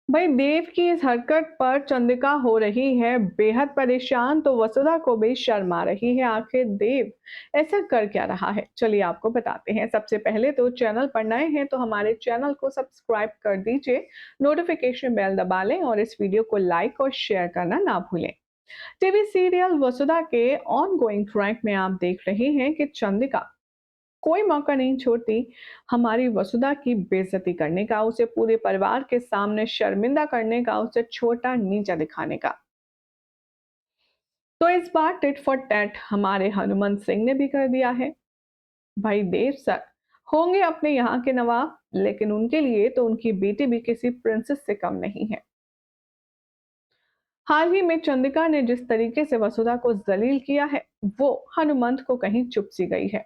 भाई देव की इस हरकत पर चंद्रिका हो रही है बेहद परेशान, तो वसुधा को भी शर्म आ रही है। आखिर देव ऐसा कर क्या रहा है, चलिए आपको बताते हैं। सबसे पहले तो चैनल पर नए हैं तो हमारे चैनल को सब्सक्राइब कर दीजिए, नोटिफिकेशन बेल दबा लें और इस वीडियो को लाइक और शेयर करना ना भूलें। टीवी सीरियल वसुधा के ऑन गोइंग ट्रैक में आप देख रहे हैं कि चंद्रिका कोई मौका नहीं छोड़ती हमारी वसुधा की बेइज्जती करने का, उसे पूरे परिवार के सामने शर्मिंदा करने का, उसे छोटा नीचा दिखाने का। तो इस बार टिट फॉर टैट हमारे हनुमंत सिंह ने भी कर दिया है। भाई देव सर होंगे अपने यहाँ के नवाब, लेकिन उनके लिए तो उनकी बेटी भी किसी प्रिंसेस से कम नहीं है। हाल ही में चंद्रिका ने जिस तरीके से वसुधा को जलील किया है, वो हनुमंत को कहीं चुप सी गई है।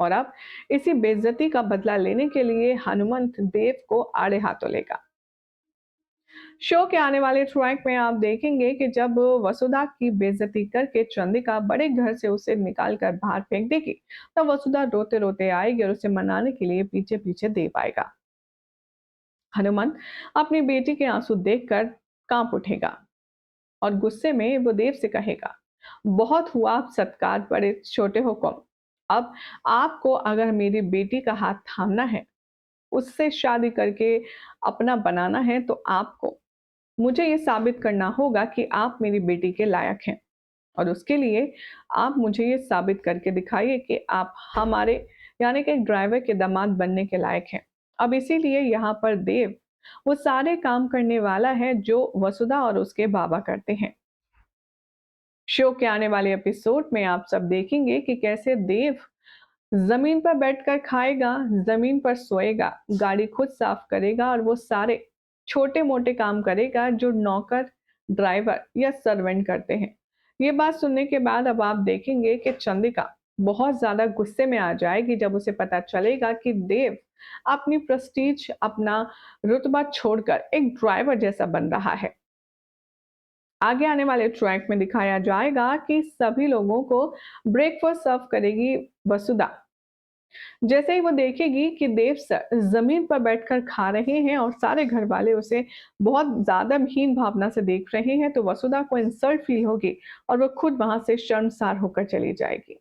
और अब इसी बेइज्जती का बदला लेने के लिए हनुमंत देव को आड़े हाथों लेगा। शो के आने वाले ट्रैक में आप देखेंगे कि जब वसुधा की बेइज्जती करके चंद्रिका बड़े घर से उसे निकाल कर बाहर फेंक देगी, तब वसुधा रोते रोते आएगी और उसे मनाने के लिए पीछे पीछे देव आएगा। हनुमंत अपनी बेटी के आंसू देखकर कांप उठेगा और गुस्से में वो देव से कहेगा, बहुत हुआ आप सत्कार बड़े छोटे हो कौन। अब आपको अगर मेरी बेटी का हाथ थामना है, उससे शादी करके अपना बनाना है, तो आपको मुझे ये साबित करना होगा कि आप मेरी बेटी के लायक हैं। और उसके लिए आप मुझे ये साबित करके दिखाइए कि आप हमारे यानी कि एक ड्राइवर के दामाद बनने के लायक हैं। अब इसीलिए यहाँ पर देव वो सारे काम करने वाला है जो वसुधा और उसके बाबा करते हैं। शो के आने वाले एपिसोड में आप सब देखेंगे कि कैसे देव जमीन पर बैठकर खाएगा, जमीन पर सोएगा, गाड़ी खुद साफ करेगा और वो सारे छोटे मोटे काम करेगा जो नौकर, ड्राइवर या सर्वेंट करते हैं। ये बात सुनने के बाद अब आप देखेंगे कि चंद्रिका बहुत ज्यादा गुस्से में आ जाएगी जब उसे पता चलेगा कि देव अपनी प्रेस्टीज, अपना रुतबा छोड़कर एक ड्राइवर जैसा बन रहा है। आगे आने वाले ट्रैक में दिखाया जाएगा कि सभी लोगों को ब्रेकफास्ट सर्व करेगी वसुधा। जैसे ही वो देखेगी कि देव सर जमीन पर बैठकर खा रहे हैं और सारे घर वाले उसे बहुत ज्यादा हीन भावना से देख रहे हैं, तो वसुधा को इंसल्ट फील होगी और वो खुद वहां से शर्मसार होकर चली जाएगी।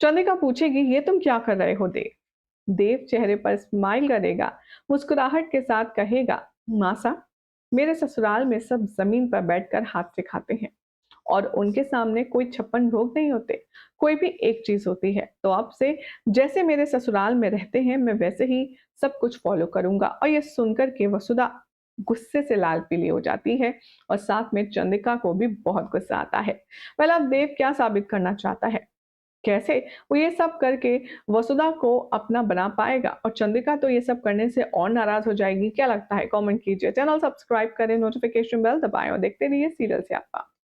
चंद्रिका पूछेगी, ये तुम क्या कर रहे हो देव। देव चेहरे पर स्माइल करेगा, मुस्कुराहट के साथ कहेगा, मासा मेरे ससुराल में सब जमीन पर बैठकर हाथ से खाते हैं और उनके सामने कोई 56 भोग नहीं होते, कोई भी एक चीज होती है। तो अब से जैसे मेरे ससुराल में रहते हैं, मैं वैसे ही सब कुछ फॉलो करूंगा। और ये सुनकर के वसुधा गुस्से से लाल पीली हो जाती है और साथ में चंद्रिका को भी बहुत गुस्सा आता है। पहले अब देव क्या साबित करना चाहता है, कैसे वो ये सब करके वसुधा को अपना बना पाएगा, और चंद्रिका तो ये सब करने से और नाराज हो जाएगी। क्या लगता है, कमेंट कीजिए, चैनल सब्सक्राइब करें, नोटिफिकेशन बेल दबाएं और देखते रहिए सीरियल से आपका।